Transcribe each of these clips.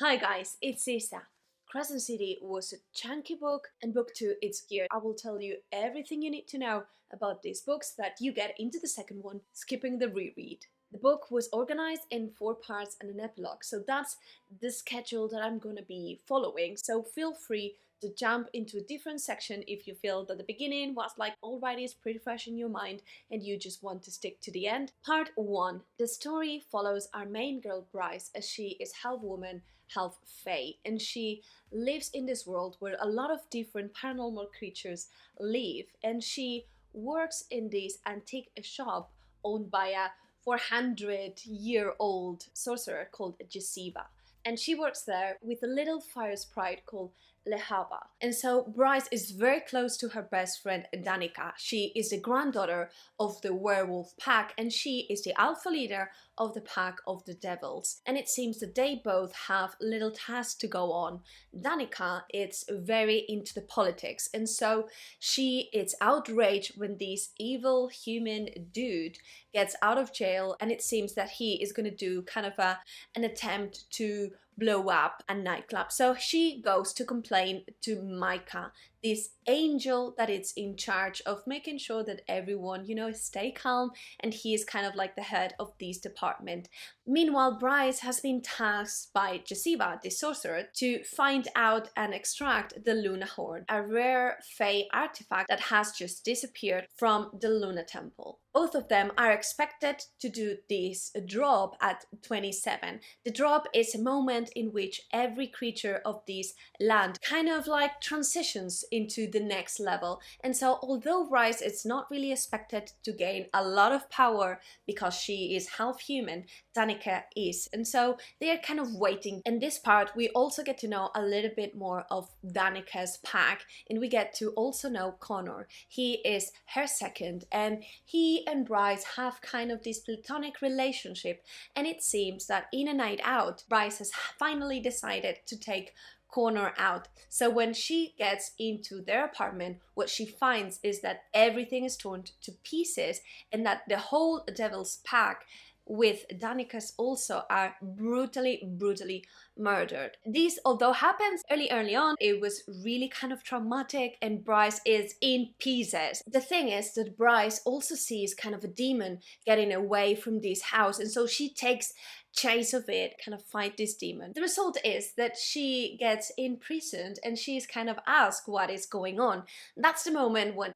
Hi guys, it's Isa. Crescent City was a chunky book, and book 2 it's here. I will tell you everything you need to know about these books that you get into the second one, skipping the reread. The book was organized in 4 parts and an epilogue, so that's the schedule that I'm gonna be following. So feel free to jump into a different section if you feel that the beginning was like already is pretty fresh in your mind and you just want to stick to the end. Part 1. The story follows our main girl Bryce as she is half woman, half fae, and she lives in this world where a lot of different paranormal creatures live, and she works in this antique shop owned by a 400-year-old sorcerer called Jesiva. And she works there with a little fire sprite called Lehava. And so Bryce is very close to her best friend Danica. She is the granddaughter of the werewolf pack, and she is the alpha leader of the pack of the devils. And it seems that they both have little tasks to go on. Danica is very into the politics, and so she is outraged when this evil human dude gets out of jail, and it seems that he is going to do kind of an attempt to blow up a nightclub. So she goes to complain to Micah, this angel that is in charge of making sure that everyone, stay calm, and he is kind of like the head of this department. Meanwhile, Bryce has been tasked by Jesiva, the sorcerer, to find out and extract the Luna Horn, a rare Fae artifact that has just disappeared from the Luna Temple. Both of them are expected to do this drop at 27. The drop is a moment in which every creature of this land kind of like transitions into the next level. And so although Bryce is not really expected to gain a lot of power because she is half human, Danica is. And so they are kind of waiting. In this part, we also get to know a little bit more of Danica's pack, and we get to also know Connor. He is her second, and he and Bryce have kind of this platonic relationship, and it seems that in a night out, Bryce has finally decided to take Connor out. So when she gets into their apartment, what she finds is that everything is torn to pieces, and that the whole devil's pack with Danica's also are brutally murdered. This, although happens early on, it was really kind of traumatic, and Bryce is in pieces. The thing is that Bryce also sees kind of a demon getting away from this house, and so she takes chase of it, kind of fight this demon. The result is that she gets imprisoned, and she is kind of asked what is going on. That's the moment when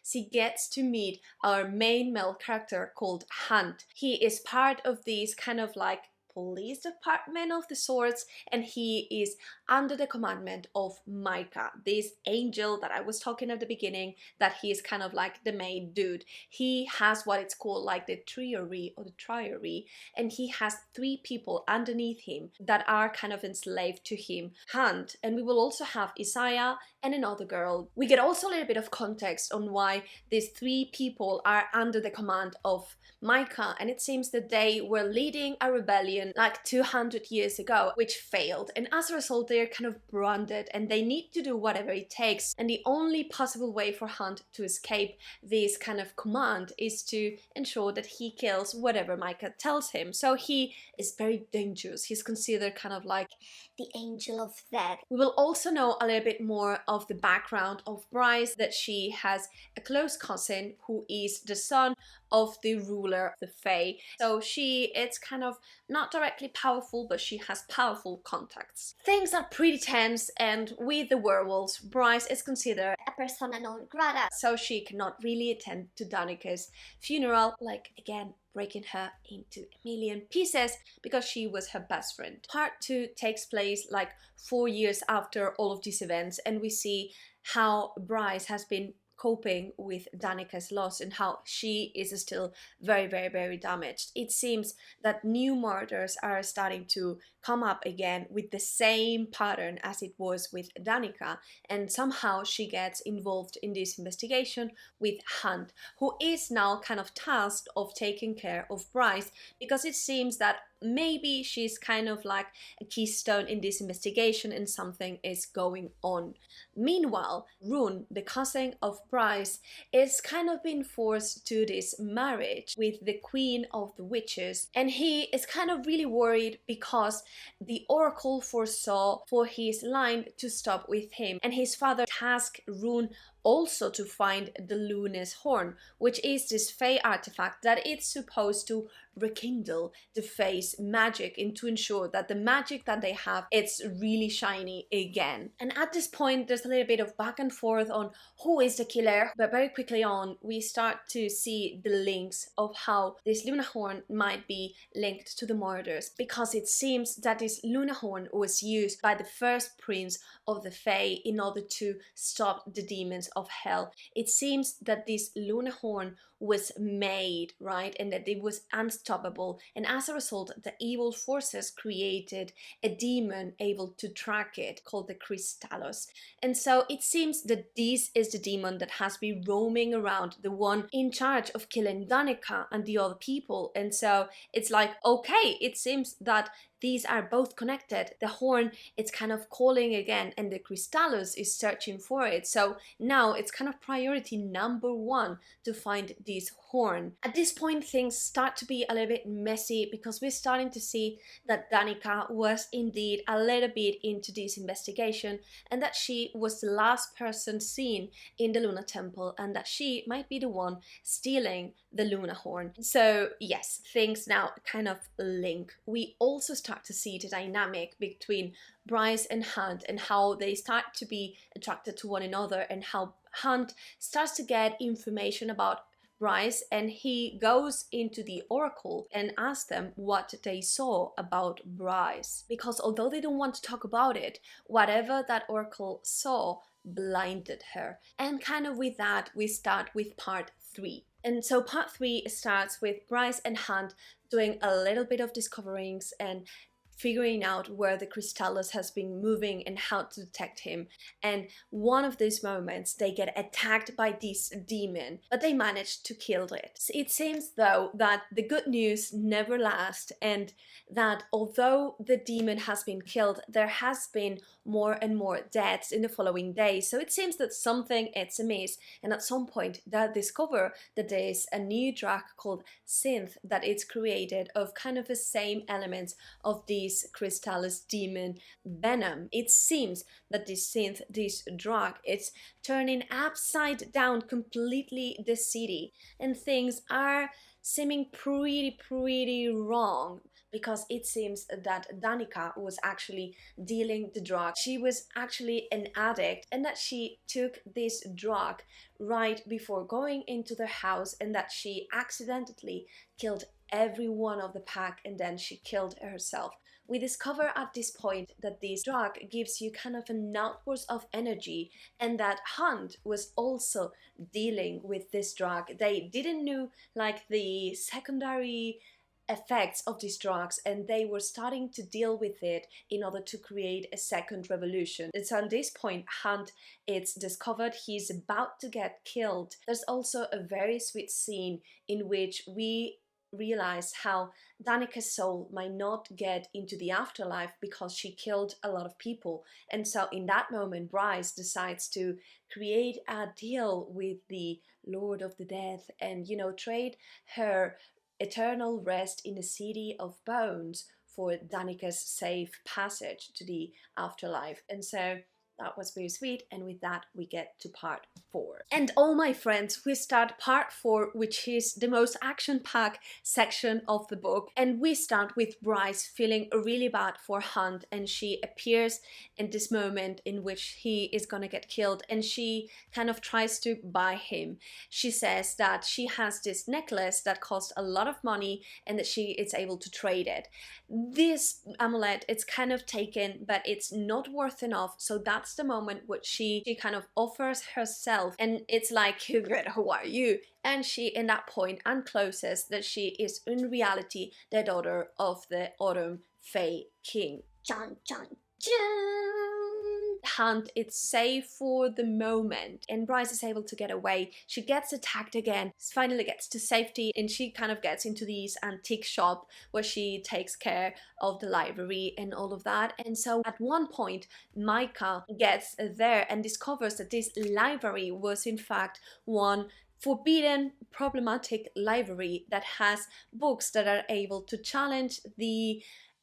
she gets to meet our main male character called Hunt. He is part of this kind of like police department of the sorts, and he is under the commandment of Micah, this angel that I was talking at the beginning, that he is kind of like the main dude. He has what it's called like the triary or the triary, and he has 3 people underneath him that are kind of enslaved to him. Hunt, and we will also have Isaiah and another girl. We get also a little bit of context on why these 3 people are under the command of Micah, and it seems that they were leading a rebellion like 200 years ago, which failed, and as a result they're kind of branded and they need to do whatever it takes, and the only possible way for Hunt to escape this kind of command is to ensure that he kills whatever Micah tells him. So he is very dangerous. He's considered kind of like the angel of death. We will also know a little bit more of the background of Bryce, that she has a close cousin who is the son of the ruler of the Fae. So it's kind of not directly powerful, but she has powerful contacts. Things are pretty tense, and with the werewolves, Bryce is considered a persona non grata, so she cannot really attend to Danica's funeral, like again breaking her into a million pieces because she was her best friend. Part 2 takes place like 4 years after all of these events, and we see how Bryce has been coping with Danica's loss and how she is still very damaged. It seems that new murders are starting to come up again with the same pattern as it was with Danica, and somehow she gets involved in this investigation with Hunt, who is now kind of tasked of taking care of Bryce, because it seems that maybe she's kind of like a keystone in this investigation and something is going on. Meanwhile, Rune, the cousin of Bryce, is kind of being forced to this marriage with the queen of the witches, and he is kind of really worried because the oracle foresaw for his line to stop with him, and his father tasked Rune also to find the lunar horn, which is this Fey artifact that it's supposed to rekindle the Fey's magic and to ensure that the magic that they have, it's really shiny again. And at this point there's a little bit of back and forth on who is the killer, but very quickly on we start to see the links of how this lunar horn might be linked to the murders, because it seems that this lunar horn was used by the first prince of the Fey in order to stop the demons of hell. It seems that this lunar horn was made, right, and that it was unstoppable, and as a result the evil forces created a demon able to track it called the Crystallos. And so it seems that this is the demon that has been roaming around, the one in charge of killing Danica and the other people. And so it's like, okay, it seems that these are both connected. The horn, it's kind of calling again, and the Crystallos is searching for it. So now it's kind of priority number one to find this horn. At this point, things start to be a little bit messy because we're starting to see that Danica was indeed a little bit into this investigation, and that she was the last person seen in the Lunar Temple, and that she might be the one stealing the lunar horn. So yes, things now kind of link. We also start to see the dynamic between Bryce and Hunt and how they start to be attracted to one another, and how Hunt starts to get information about Bryce, and he goes into the oracle and asks them what they saw about Bryce, because although they don't want to talk about it, whatever that oracle saw blinded her. And kind of with that we start with part 3. And so part 3 starts with Bryce and Hunt doing a little bit of discoverings and figuring out where the Crystallos has been moving and how to detect him. And one of these moments they get attacked by this demon, but they manage to kill it. It seems though that the good news never lasts, and that although the demon has been killed, there has been more and more deaths in the following days. So it seems that something is amiss, and at some point they discover that there is a new drug called Synth that is created of kind of the same elements of this Crystallis demon venom. It seems that this Synth, this drug, it's turning upside down completely the city, and things are seeming pretty wrong, because it seems that Danica was actually dealing the drug. She was actually an addict, and that she took this drug right before going into their house, and that she accidentally killed every one of the pack, and then she killed herself. We discover at this point that this drug gives you kind of an outburst of energy, and that Hunt was also dealing with this drug. They didn't know like the secondary effects of these drugs, and they were starting to deal with it in order to create a second revolution. And so at this point Hunt, it's discovered he's about to get killed. There's also a very sweet scene in which we realize how Danica's soul might not get into the afterlife because she killed a lot of people. And so in that moment Bryce decides to create a deal with the Lord of the Dead and, you know, trade her eternal rest in the City of Bones for Danica's safe passage to the afterlife. And so that was very sweet, and with that we get to part 4. And all my friends, we start part 4, which is the most action-packed section of the book, and we start with Bryce feeling really bad for Hunt, and she appears in this moment in which he is gonna get killed, and she kind of tries to buy him. She says that she has this necklace that costs a lot of money and that she is able to trade it. This amulet, it's kind of taken, but it's not worth enough, so that's the moment where she kind of offers herself, and it's like, who are you? And she in that point uncloses that she is in reality the daughter of the Autumn Fae King. Chan chan chan. Hunt is safe for the moment, and Bryce is able to get away. She gets attacked again, finally gets to safety, and she kind of gets into this antique shop where she takes care of the library and all of that. And so at one point, Micah gets there and discovers that this library was in fact one forbidden, problematic library that has books that are able to challenge the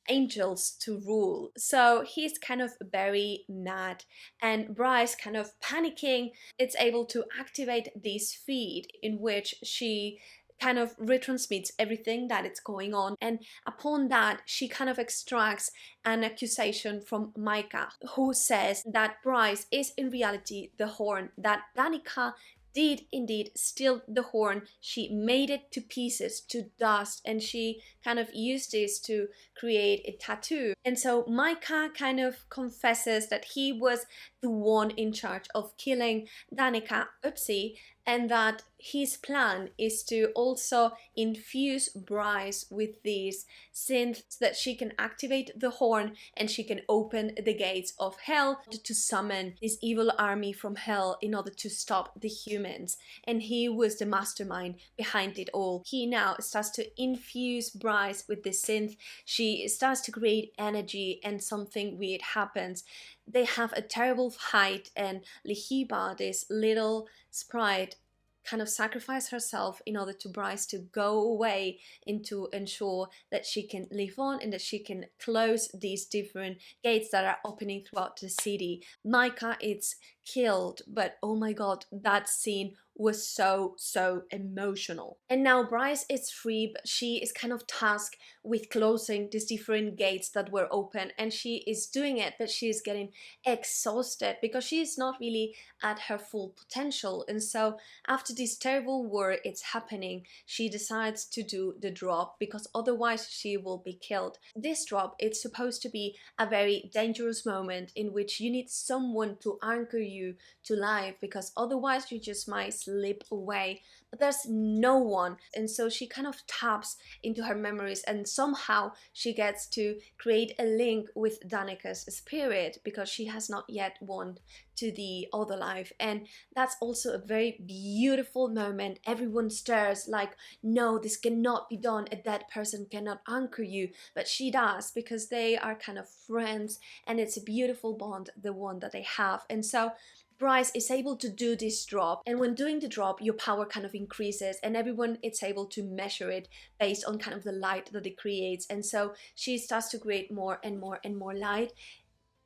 angels to rule. So he's kind of very mad, and Bryce, kind of panicking, it's able to activate this feed in which she kind of retransmits everything that is going on, and upon that she kind of extracts an accusation from Micah, who says that Bryce is in reality the Horn, that Danica did indeed steal the horn. She made it to pieces, to dust, and she kind of used this to create a tattoo. And so Micah kind of confesses that he was the one in charge of killing Danica, Oopsie, and that his plan is to also infuse Bryce with these synths so that she can activate the horn and she can open the gates of hell to summon this evil army from hell in order to stop the humans. And he was the mastermind behind it all. He now starts to infuse Bryce with this synth. She starts to create energy, and something weird happens. They have a terrible fight, and Lehiba, this little sprite, kind of sacrifice herself in order to Bryce to go away and to ensure that she can live on and that she can close these different gates that are opening throughout the city. Micah is killed, but oh my god, that scene was so emotional. And now Bryce is free, but she is kind of tasked with closing these different gates that were open, and she is doing it, but she is getting exhausted because she is not really at her full potential. And so after this terrible war it's happening, she decides to do the drop because otherwise she will be killed. This drop, it's supposed to be a very dangerous moment in which you need someone to anchor you to life, because otherwise you just might slip away. But there's no one, and so she kind of taps into her memories, and somehow she gets to create a link with Danica's spirit because she has not yet won to the other life. And that's also a very beautiful moment. Everyone stares like, no, this cannot be done, a dead person cannot anchor you, but she does, because they are kind of friends, and it's a beautiful bond, the one that they have. And so Bryce is able to do this drop, and when doing the drop your power kind of increases, and everyone is able to measure it based on kind of the light that it creates. And so she starts to create more and more and more light,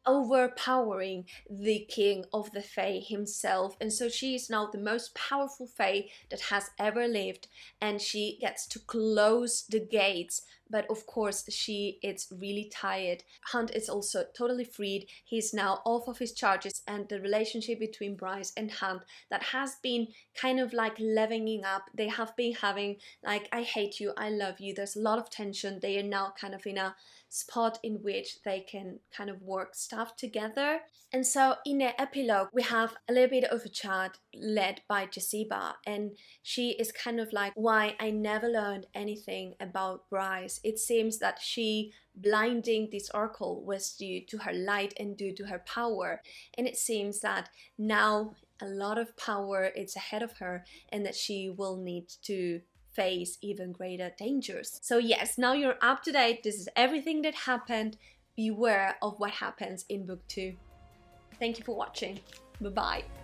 overpowering the king of the Fae himself. And so she is now the most powerful Fae that has ever lived, and she gets to close the gates. But of course she is really tired. Hunt is also totally freed. He's now off of his charges, and the relationship between Bryce and Hunt, that has been kind of like leveling up. They have been having like, I hate you, I love you. There's a lot of tension. They are now kind of in a spot in which they can kind of work stuff together. And so in the epilogue we have a little bit of a chat led by Jasiba, and she is kind of like, why I never learned anything about Bryce. It seems that she blinding this oracle was due to her light and due to her power, and it seems that now a lot of power is ahead of her, and that she will need to face even greater dangers. So yes, now you're up to date. This is everything that happened. Beware of what happens in book 2. Thank you for watching. Bye bye.